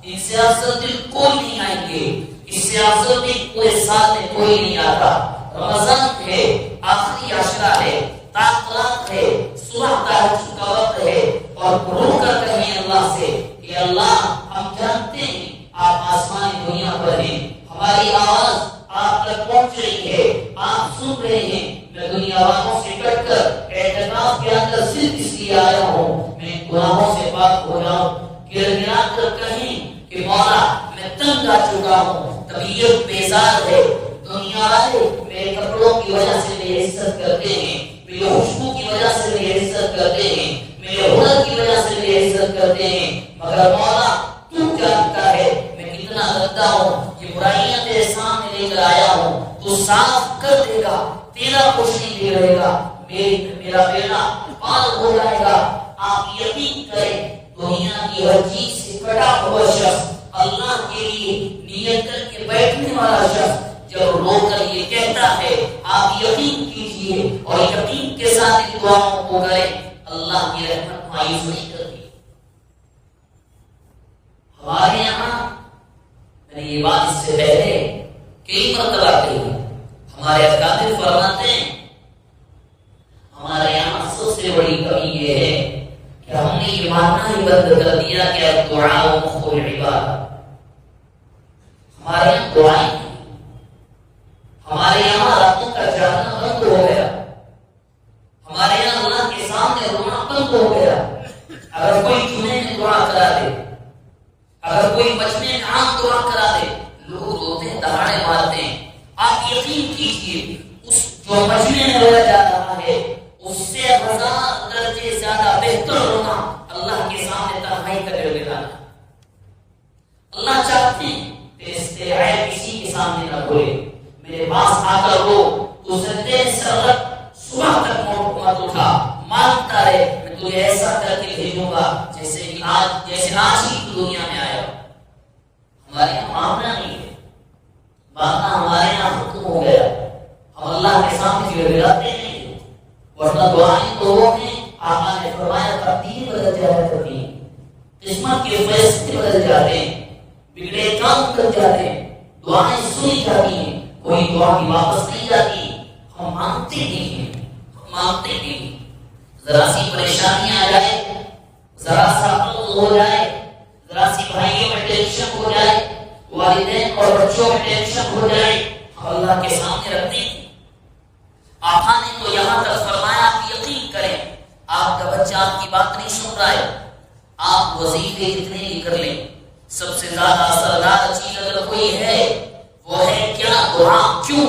ان سے افضل دل کوئی نہیں آئیں گے، اس سے افضل دل پورے سال میں کوئی نہیں آتا، رمضان ہے، آخری عشرہ ہے، تاخرات ہے، صبح تہجد کا وقت ہے، اور رو کر کہیں اللہ سے کہ اللہ ہم جانتے ہیں آپ آسمانی دنیا پر ہیں، ہماری آواز آپ تک پہنچ رہی ہے، آپ سن رہے ہیں، میں دنیا والوں سے کٹ کر اعتکاف کے اندر صرف اس لیے آیا ہوں میں گناہوں سے پاک ہو جاؤں، گڑگڑا کر کہیں کہ مولا میں تنگ آ چکا ہوں، طبیعت بیزار ہے، دنیا والے میرے کپڑوں کی وجہ سے میری عزت کرتے ہیں، میری خوشبو کی وجہ سے میری عزت کرتے ہیں، میرے ہنر کی وجہ سے میری عزت کرتے ہیں، مگر مولا تو جانتا ہے میں کتنا گندا ہوں، یہ برائیاں تیرے سامنے لے کر آیا ہوں، تو صاف کر دے گا، تیرا کچھ نہیں بگڑے گا، میرا بیڑا پار ہو جائے گا۔ آپ یقین کریں دنیا کی ہر چیز سے کٹا ہوا شخص، اللہ کے لیے نیت کر کے بیٹھنے والا شخص جب رو کر یہ کہتا ہے، آپ یقین کیجئے اور یقین کے ساتھ ان دعاؤں کو کریں، اللہ کی رحمت مایوس نہیں کرتی۔ ہمارے یہاں میں نے یہ بات اس سے پہلے کئی مرتبہ کہی ہے، ہمارے اکابر فرماتے ہیں ہمارے یہاں سب سے بڑی کمی یہ ہے کہ ہم نے یہ ماننا ہی بند کر دیا کہ دعا و مخ العبادہ، ہمارے یہاں دعائیں، ہمارے یہاں راتوں کا جاگنا بند ہو گیا، ہمارے یہاں اللہ کے سامنے رونا بند ہو گیا۔ اگر کوئی جمعے میں دعا کرا دے، اگر کوئی بچنے میں عام دعا کرا دے، لوگ روتے ہیں، دہاڑے مارتے ہیں۔ آپ یقین کیجئے اس جو مجمع میں رویا جا رہا ہے اس سے 1000 درجے زیادہ بہتر رونا اللہ کے سامنے تنہائی کا گڑگڑانا۔ اللہ چاہتے ہیں کہ اس کے عیب کسی کے سامنے نہ کھولے، میرے پاس آ کر رو، تو سجدے میں سر رکھ، صبح تک مت اٹھا، مانگتا رہے، میں تجھے ایسا کر کے بھیجوں گا جیسے آج ہی تو دنیا میں آیا۔ ہمارے یہاں مانگنا نہیں ہے، مانگنا ہمارے یہاں ختم ہو گیا، ہم اللہ کے سامنے گڑگڑاتے نہیں، ورنہ دعائیں تو وہ ہیں آقا نے فرمایا تقدیر بدل جایا کرتی ہیں، قسمت کے فیصلے بدل جاتے ہیں، بگڑے کام کر جاتے ہیں، دعائیں سنی جاتی ہیں، کوئی دعا بھی واپس نہیں جاتی۔ ہم مانگتے نہیں ہیں، ہم مانگتے نہیں، ذرا سی پریشانی آ جائے، ذرا سا قرض ہو جائے، ذرا سی بھائیوں میں ٹینشن ہو جائے، والدین اور بچوں میں ٹینشن ہو جائے، ہم اللہ کے سامنے رکھتے ہیں۔ آقا نے تو یہاں تک فرمایا آپ یقین کریں، آپ کا بچہ آپ کی بات نہیں سن رہا ہے، آپ وظیفے جتنے ہی کر لیں، سب سے زیادہ اثردار چیز اگر کوئی ہے وہ ہے کیا؟ دعا۔ کیوں؟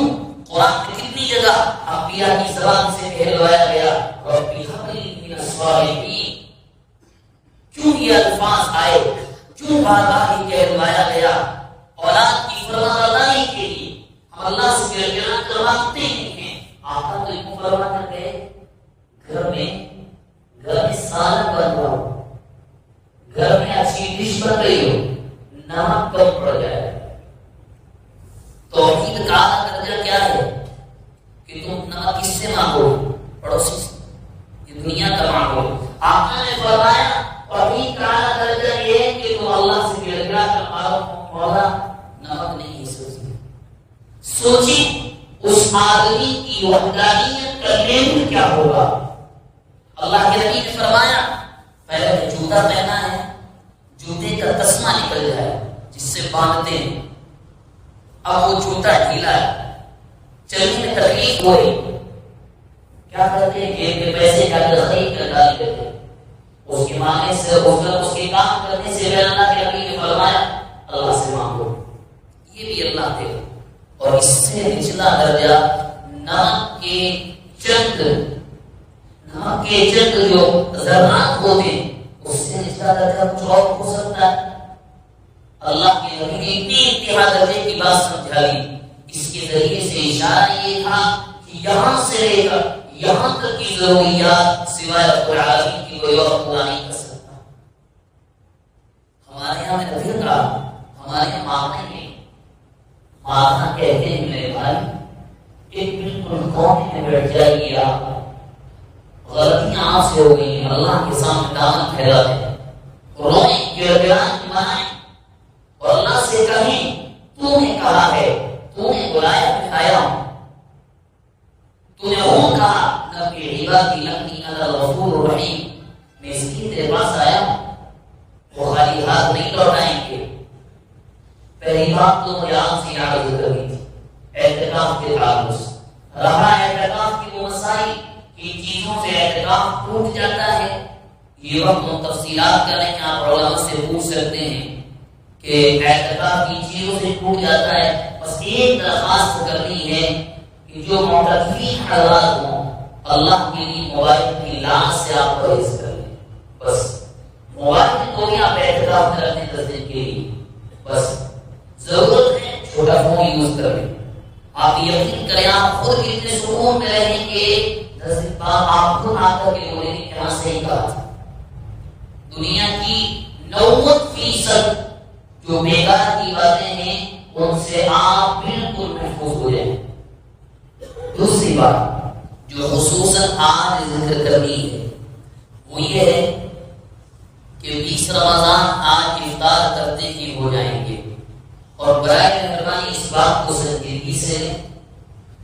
قرآن میں کتنی جگہ انبیاء کی زبان سے کہلوایا گیا ربی ہب لی من الصالحین، کیوں یہ الفاظ آئے، کیوں بار بار یہ کہلوایا گیا؟ اولاد کی فرمانبرداری کے لیے ہم اللہ سے گڑگڑا کر مانگتے نہیں ہیں۔ آقا تو یوں فرما کر گئے گھر میں سالن بن رہا ہو، گھر میں اچھی ڈش بن رہی ہو، نمک کم پڑ جائے، توحید کا اعلیٰ درجہ کیا ہے کہ تم نمک کس سے مانگو؟ پڑوسی سے، یہ دنیا کا مانگو۔ آقا نے فرمایا توحید کا اعلیٰ درجہ یہ ہے کہ تم اللہ سے گڑگڑا کر مانگو مولا نمک نہیں ہے سوچی اس آدمی کی وحدانیت کا لیول کیا ہوگا۔ اللہ کے نبی نے فرمایا پہلے جوتا پہنا ہے، جوتے کا تسمہ نکل جائے جس سے باندھتے ہیں، اب وہ جوتا ڈھیلا ہے، چلنے میں تکلیف ہو رہی، کیا کرتے ہیں؟ جیب میں پیسے جا کر خرید کر ڈال دیتے، اس کے مانگنے سے اس کے کام کرنے سے اللہ کے نبی نے فرمایا اللہ سے مانگو، یہ بھی اللہ دے۔ اور اس سے نچلا درجہ نمک کے چند جو ذرات ہوتے ہیں اس سے نچلا درجہ کچھ اور ہو سکتا ہے۔ اللہ کے نبی نے اتنی انتہا درجے کی بات سمجھا دی، اس کے ذریعے سے اشارہ یہ تھا کہ یہاں سے لے کر یہاں تک کی ضروریات سوائے رب العالمین کی کوئی اور پورا نہیں کر سکتا۔ ہمارے یہاں میں پھر کہا ہمارے یہاں مانگنے میں مانگنا کہتے ہیں میرے بھائی ایک بالکل کونے میں بیٹھ جائیے، آپ غلطیاں آپ سے ہو گئی ہیں، اللہ کے سامنے دامن پھیلا دیں، روئیں، گڑگڑائیں، منائیں اور اللہ سے کہیں تو نے کہا ہے، تو نے بلایا میں آیا ہوں، تو نے وہ کہا نبی عبادی نبی انا الغفور الرحیم، میں اس لیے تیرے پاس آیا ہوں، وہ خالی ہاتھ نہیں لوٹائیں گے۔ پہلی بات تو مجھے آپ سے یاد کرنی تھی اعتکاف کے تعلق سے، رہا اعتکاف کی وہ مسائل کی چیزوں سے اعتکاف ٹوٹ جاتا ہے، یہ وقت ہم تفصیلات کریں، آپ علماء سے پوچھ سکتے ہیں کہ اعتکاف کی چیزوں سے ٹوٹ جاتا ہے، بس ایک درخواست کرنی ہے کہ جو معتکفین حضرات ہوں اللہ کے لیے موبائل کی لات سے آپ پرہیز کر لیں. بس موبائل کو بھی آپ اعتکاف میں رکھیں 10 دن کے لیے، بس ضرورت ہے چھوٹا فون یوز کر لیں. آپ یقین کریں آپ خود اتنے سکون میں رہیں گے 10 دن بعد آپ خود آ کر کے بولیں گے کہاں صحیح کہا. دنیا کی 90% جو بیکار کی باتیں ہیں ان سے آپ بالکل محفوظ ہو جائیں. دوسری بات جو خصوصاً آج ذکر کرنی ہے وہ یہ ہے کہ 20 رمضان آج افطار کرتے ہی ہو جائیں گے، اور برائے مہربانی اس بات کو سنجیدگی سے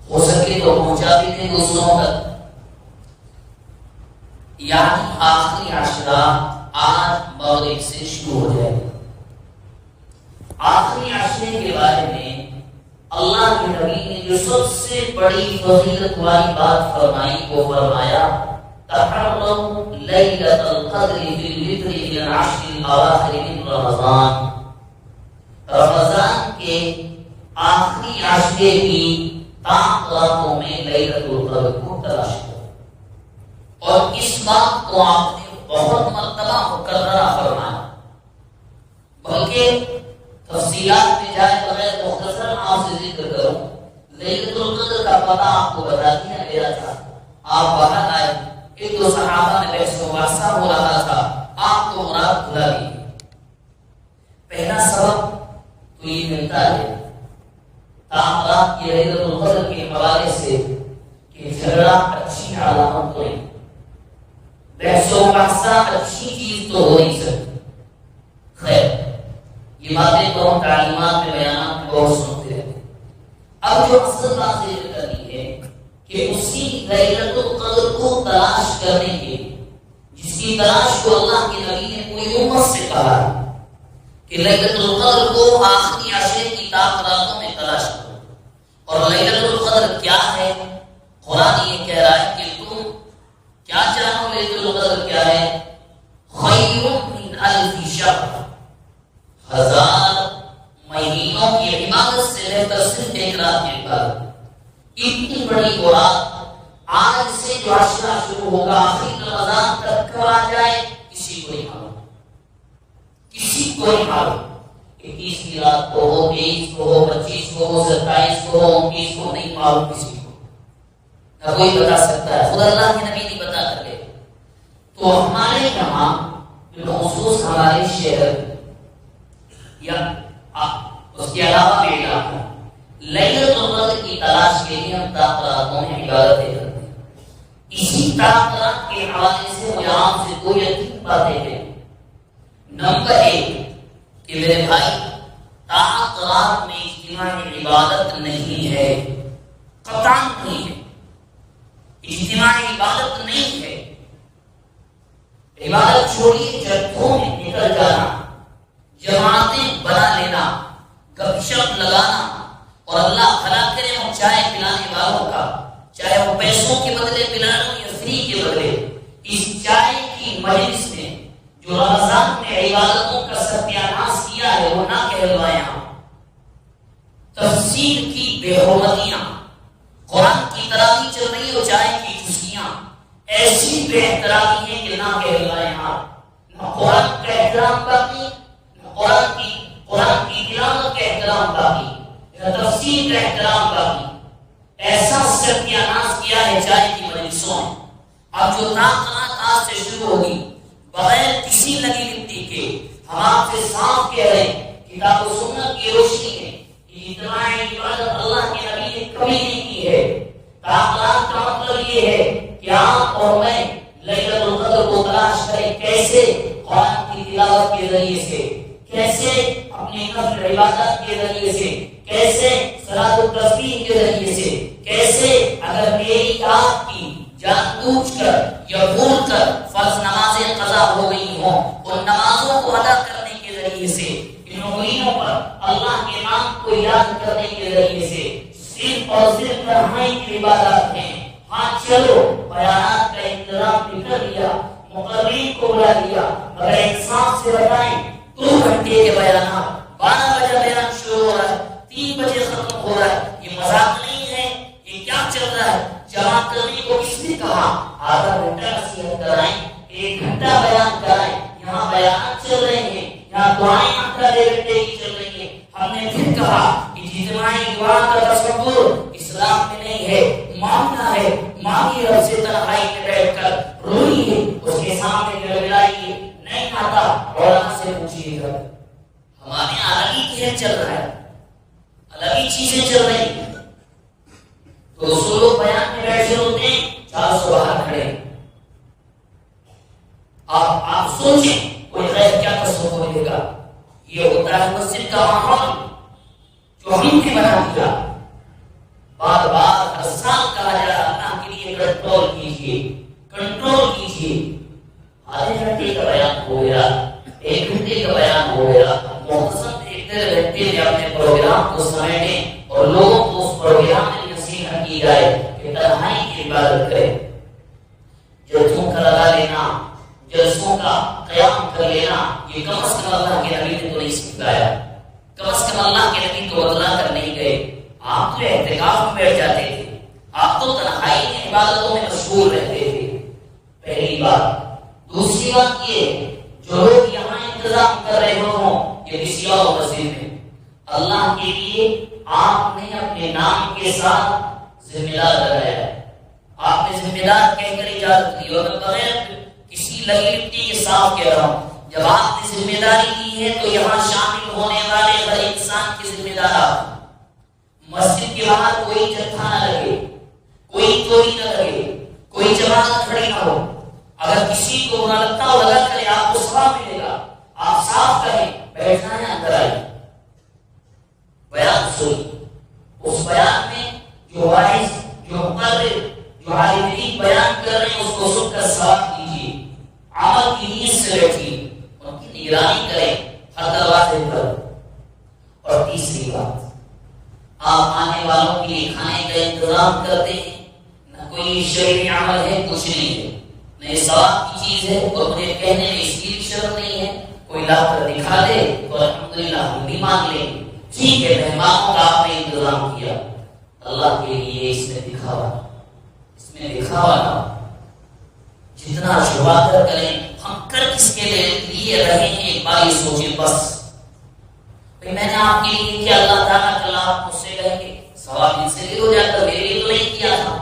ہو سکے تو پہنچا بھی دیں دوسروں تک. یعنی آخری عشرہ آج مغرب سے شروع ہو جائے گا. آخری عشرے کے بارے میں اللہ کے نبی نے جو سب سے بڑی فضیلت والی بات فرمائی وہ فرمایا تحروا لیلۃ القدر فی الوتر فی العشر الاواخر من رمضان. رمضان کے آخری عشرے کی تاک راتوں میں لیلۃ القدر کو تلاش کرو، اور اس بات کو آپ نے بہت مرتبہ مکررہ فرمایا. بلکہ تفصیلات میں جائے بغیر مختصر آپ سے ذکر کروں، لیلۃ القدر کا پتہ آپ کو بتا دیا گیا تھا. آپ باہر آئے، ایک دو صحابہ میں بحث و مباحثہ ہو رہا تھا، آپ کو مراد بھلا گئی. پہلا سبب تو یہ ملتا ہے تاخرات کی لیلۃ القدر کے حوالے سے کہ جھگڑا اچھی علامت تو نہیں، بحث و مباحثہ اچھی چیز تو ہو نہیں سکتی. خیر یہ باتیں تو ہم تعلیمات میں بیانات میں بہت سنتے ہیں. اب جو اصل بات ذکر کرنی ہے کہ اسی لیلۃ القدر کو تلاش کرنے کے جس کی تلاش کو اللہ کے نبی نے پوری امت سے کہا کہ لیلۃ القدر کو آخری عشرے کی تاک راتوں میں تلاش کرو. اور لیلۃ القدر کیا ہے؟ قرآن یہ کہہ رہا ہے کہ تم کیا جانو لیلۃ القدر کیا ہے؟ خیر من الف شہر، 1000 مہینوں کی عبادت سے بہتر صرف ایک رات کی عبادت. اتنی بڑی رات آج سے جو عشرہ شروع ہوگا آخری رمضان تک کب آ جائے کسی کو نہیں معلوم، کسی کو نہیں معلوم. 21 کی رات کو ہو، 23 کو ہو، 25 کو ہو، 27 کو ہو، 29 کو نہیں معلوم کسی کو، نہ کوئی بتا سکتا ہے، خود اللہ کے نبی نہیں بتا سکتے. تو ہمارے یہاں بالخصوص ہمارے شہر یا اس کے علاوہ بھی علاقوں لیلۃ القدر کی تلاش کے لیے ہم تاک راتوں میں عبادتیں کرتے ہیں. اسی تاک رات کے حوالے سے مجھے آپ سے دو یا تین باتیں ہیں. نمبر 1 کہ میرے بھائی تاک رات میں اجتماعی عبادت نہیں ہے، قطعاً نہیں ہے. اجتماعی عبادت نہیں ہے. عبادت چھوڑیے، جتھوں میں نکل جانا، جماعتیں بنا لینا، گپ شپ لگانا، اور اللہ بھلا کرے ہم چائے پلانے والوں کا، چاہے وہ پیسوں کے بدلے پلانا یا فری کے بدلے، اس چائے کی مجلس میں جو رمضان میں عبادتوں کا ستیاناش کیا ہے وہ نہ کہلوائیں. تفسیر کی بے حرمتیاں، قرآن کی تراویح چل رہی ہو، چائے کی چسکیاں ایسی بے احترامی ہے کہ نہ کہلوائیں. نہ قرآن کا احترام باقی، نہ قرآن کی تلاوت کا احترام باقی، نہ تفسیر کا احترام باقی. ایسا ستیاناش کیا ہے چائے کی مجلسوں میں. اب جو تاخرات آج سے شروع ہوگی بغیر کسی لگی لپٹی کے، ہم آپ سے صاف کہہ رہے ہیں کتاب و سنت کی روشنی میں اجتماعی عبادت اللہ کے نبی نے کبھی نہیں کی ہے. تاخرات کا مطلب یہ ہے کہ آپ اور میں لیلۃ القدر کو تلاش کریں. کیسے؟ قرآن کی تلاوت کے ذریعے سے، کیسے؟ اپنی نفل عبادت کے ذریعے سے، کیسے؟ صلاۃ التسبیح کے ذریعے سے، کیسے؟ اگر میری آپ کی جان بوجھ کر یا بھول کر فرض نمازیں قضا ہو گئی ہوں، ان نمازوں کو ادا کرنے کے ذریعے سے، ان مہینوں پر اللہ کے نام کو یاد کرنے کے ذریعے سے، صرف اور صرف تنہائی کی عبادات ہیں. ہاں چلو بیانات کا انتظام بھی کر لیا، مقررین کو بلا لیا، مگر انصاف سے بتائیں 2 گھنٹے کے بیانات وجہ ختم ہو رہا ہے. یہ مذاق نہیں ہے. یہ کیا چل رہا ہے؟ جمع کرنے کو کس نے کہا؟ آدھا گھنٹہ نصیحت کرائیں، 1 گھنٹہ بیان کرائیں. یہاں بیانات چل رہے ہیں، یہاں دعائیں آدھا گھنٹے کی چل رہی ہیں. ہم نے پھر کہا کہ اجتماعی دعا کا تصور اسلام میں نہیں ہے. مانگنا ہے، مانگیے رب سے تنہائی میں بیٹھ کر، روئیے اس کے سامنے گڑگڑائیے. نہیں آتا علماء سے پوچھیے گا. ہمارے یہاں الگ ہی کھیل چل رہا ہے، الگ ہی چیزیں چل رہی ہیں. تو 200 لوگ بیان میں بیٹھے ہوتے ہیں، 400 باہر کھڑے. آپ سوچیں کوئی غیر کیا تصور لے گا. یہ ہوتا ہے مسجد کا ماحول جو ہم نے بنا دیا. بار بار ہر سال کہا جا رہا اللہ کے لیے کنٹرول کیجیے، کنٹرول کیجیے. آدھے گھنٹے کا بیان ہو گیا، 1 گھنٹے کا بیان ہو گیا. مختصر 1 گھنٹے میں اپنے پروگرام کو سمیٹیں اور لوگوں کو اس پروگرام میں نصیحت کی جائے کہ تنہائی کی عبادت کریں. جلسوں کا لگا لینا، جلسوں کا قیام کر لینا، یہ کم از کم اللہ کے نبی نے تو نہیں سکھلایا. کم از کم اللہ کے نبی تو بدلا کر نہیں گئے. آپ تو اعتکاف میں بیٹھ جاتے تھے، آپ تو تنہائی کی عبادتوں میں مشغول رہتے تھے. پہلی بات. دوسری بات یہ، جو لوگ یہاں انتظام کر رہے ہوں یہ کسی اور مسجد میں، اللہ کے لیے آپ نے اپنے نام کے ساتھ ذمہ دار لگایا. آپ نے ذمہ دار کہہ کر اجازت دی، اور بغیر کسی لگی لپٹی کے صاف کہہ رہا ہوں، جب آپ نے ذمہ داری لی ہے تو یہاں شامل ہونے والے ہر انسان کی ذمہ دار آپ. مسجد کے باہر کوئی جتھا نہ لگے، کوئی چوری نہ لگے، کوئی جماعت کھڑی نہ ہو. اگر کسی کو برا لگتا ہو لگا کرے، آپ کو ثواب ملے گا. آپ صاف کریں، بیٹھنا ہے اندر آئیے. بیان سنی، اس بیان میں جو واعظ، جو مقرر، جو حاضرین بیان کر رہے ہیں اس کو سن کر ثواب کیجیے. عمل کی نیت سے بیٹھیے، ان کی نگرانی کریں ہر دروازے پر. اور تیسری بات، آپ آنے والوں کے لیے کھانے کا انتظام کرتے ہیں، نہ کوئی شرعی عمل ہے، کچھ نہیں ہے، نہ یہ ثواب کی چیز ہے اور مجھے کہنے میں اس کی شرم نہیں ہے. کوئی لا کر دکھا دے تو الحمدللہ ہم بھی مانگ لیں گے. ٹھیک ہے، مہمانوں کا آپ نے انتظام کیا، اللہ کے لیے اس میں دکھاوا، اس میں دکھاوا نہ. جتنا شبہ کر کریں، ہم کر کس کے لیے رہے ہیں ایک بار یہ سوچیں. بس میں نے آپ کے لیے کیا، اللہ تعالیٰ کل آپ مجھ سے کہیں گے ثواب ان سے ہو جاتا، میرے لیے تو نہیں کیا تھا،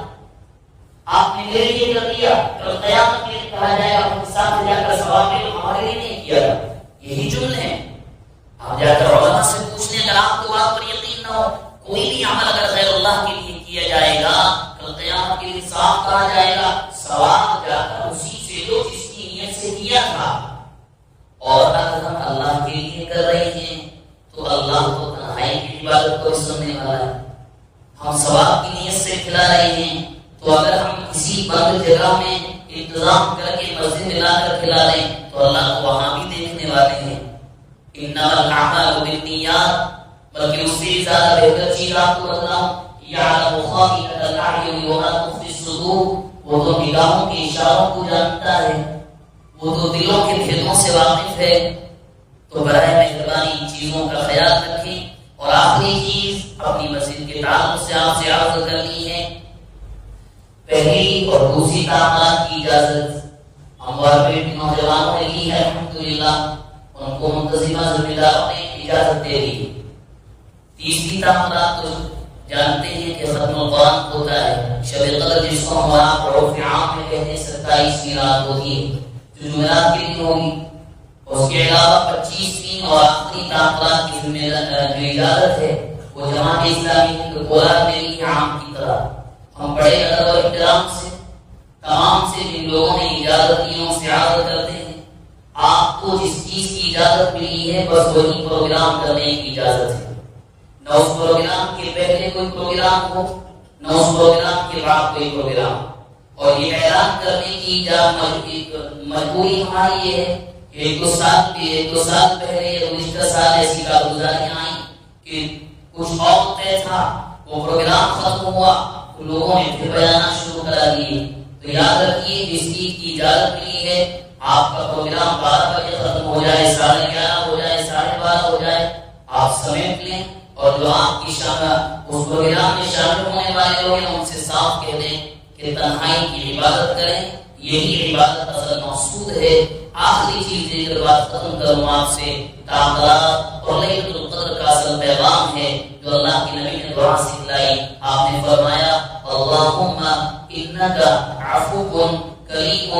آپ نے میرے لیے کر دیا. کل قیامت میں کہا جائے گا ہم ساتھ جا کر ثواب میں ہمارے لیے نہیں کیا تھا. یہی جملے ہیں. آپ جا کر علماء سے پوچھ لیں، اگر آپ کو بات پر یقین نہ ہو، کوئی بھی عمل اگر غیر اللہ کے لیے کیا جائے گا کل قیامت کے لیے صاف کہا جائے گا ثواب جا کر اسی سے دو جس کی نیت سے کیا تھا. اور اگر ہم اللہ کے لیے کر رہے ہیں تو اللہ کو تنہائی کی عبادت کو سننے والا ہے. ہم ثواب کی نیت سے کھلا رہے ہیں تو اگر ہم کسی بند جگہ میں انتظام کر کے مسجد میں لا کر کھلا دیں تو اللہ کو وہاں بھی دیکھنے والے ہیں. انما الاعمال بالنیات، بلکہ اس سے زیادہ بہتر چیز آپ کو بتاؤں، یعلم خائنۃ الاعین وما تخفی الصدور. وہ تو نگاہوں کے اشاروں کو جانتا ہے، وہ تو دلوں کے بھیدوں سے واقف ہے. تو برائے مہربانی ان چیزوں کا خیال رکھیں. اور آخری چیز اپنی مسجد کے تعلق سے آپ سے عرض کرنی ہے، پہلی اور دوسری تعاملات کی اجازت ہموار پیٹ نوجوانوں نے لی ہے الحمدللہ، ان کو منتظمہ ذمہ داروں نے اجازت دے دی. تیسری تعاملات تو جانتے ہیں کہ ختم القرآن ہوتا ہے، شب قدر جس کو ہمارا عرف عام میں کہتے ہیں 27ویں رات ہوتی ہے جو جمعرات کے دن ہوگی. اس کے علاوہ 25ویں اور آخری تعاملات کی جو اجازت ہے وہ جماعت اسلامی کے قرآن میں بھی عام کی طرح ہم بڑے ادب و احترام سے تمام سے جن لوگوں نے اجازت دی ان سے عرض کرتے ہیں، آپ کو جس چیز کی اجازت ملی ہے بس وہی پروگرام کرنے کی اجازت ہے. نہ اس پروگرام کے پہلے کوئی پروگرام ہو، نہ اس پروگرام کے بعد کوئی پروگرام. اور یہ اعلان کرنے کی مجبوری ہماری یہ ہے کہ ایک دو سال پہلے یا گزشتہ سال ایسی کارگزاریاں آئیں کہ کچھ اور طے تھا، وہ پروگرام ختم ہوا، لوگوں نے پھر بیانات شروع کرا دیے. تو یاد رکھیے جس چیز کی اجازت ملی ہے، آپ کا پروگرام 12 بجے ختم ہو جائے، 11:30 ہو جائے، 12:30 ہو جائے، آپ سمیٹ لیں اور جو آپ کی اس پروگرام میں شامل ہونے والے لوگ ہیں ان سے صاف کہہ دیں کہ تنہائی کی عبادت کریں، یہی عبادت اصل مقصود ہے۔ آخری چیز ذکر بات ختم کروں آپ سے، تعاملات اور لیلۃ القدر کا اصل پیغام ہے جو اللہ کے نبی نے دعا سکھلائی۔ آپ نے فرمایا اللہم انک عفو کریم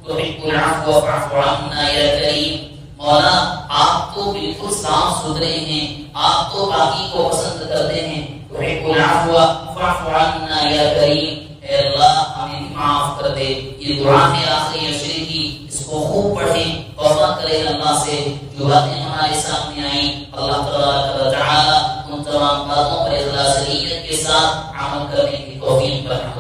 تحب العفو فاعف عنا یا کریم۔ مولا آپ تو بالکل صاف ستھرے ہیں، آپ تو پاکی کو پسند کرتے ہیں، تحب العفو فاعف عنا یا کریم، اے اللہ ہمیں معاف کر دے۔ یہ دعا ہے آخری عشرے کی، اس کو خوب پڑھیں، توبہ کریں اللہ سے۔ جو باتیں ہمارے سامنے آئیں اللہ تبارک و تعالی ان تمام باتوں پر اخلاص نیت کے ساتھ عمل کرنے کی توفیق بخشے۔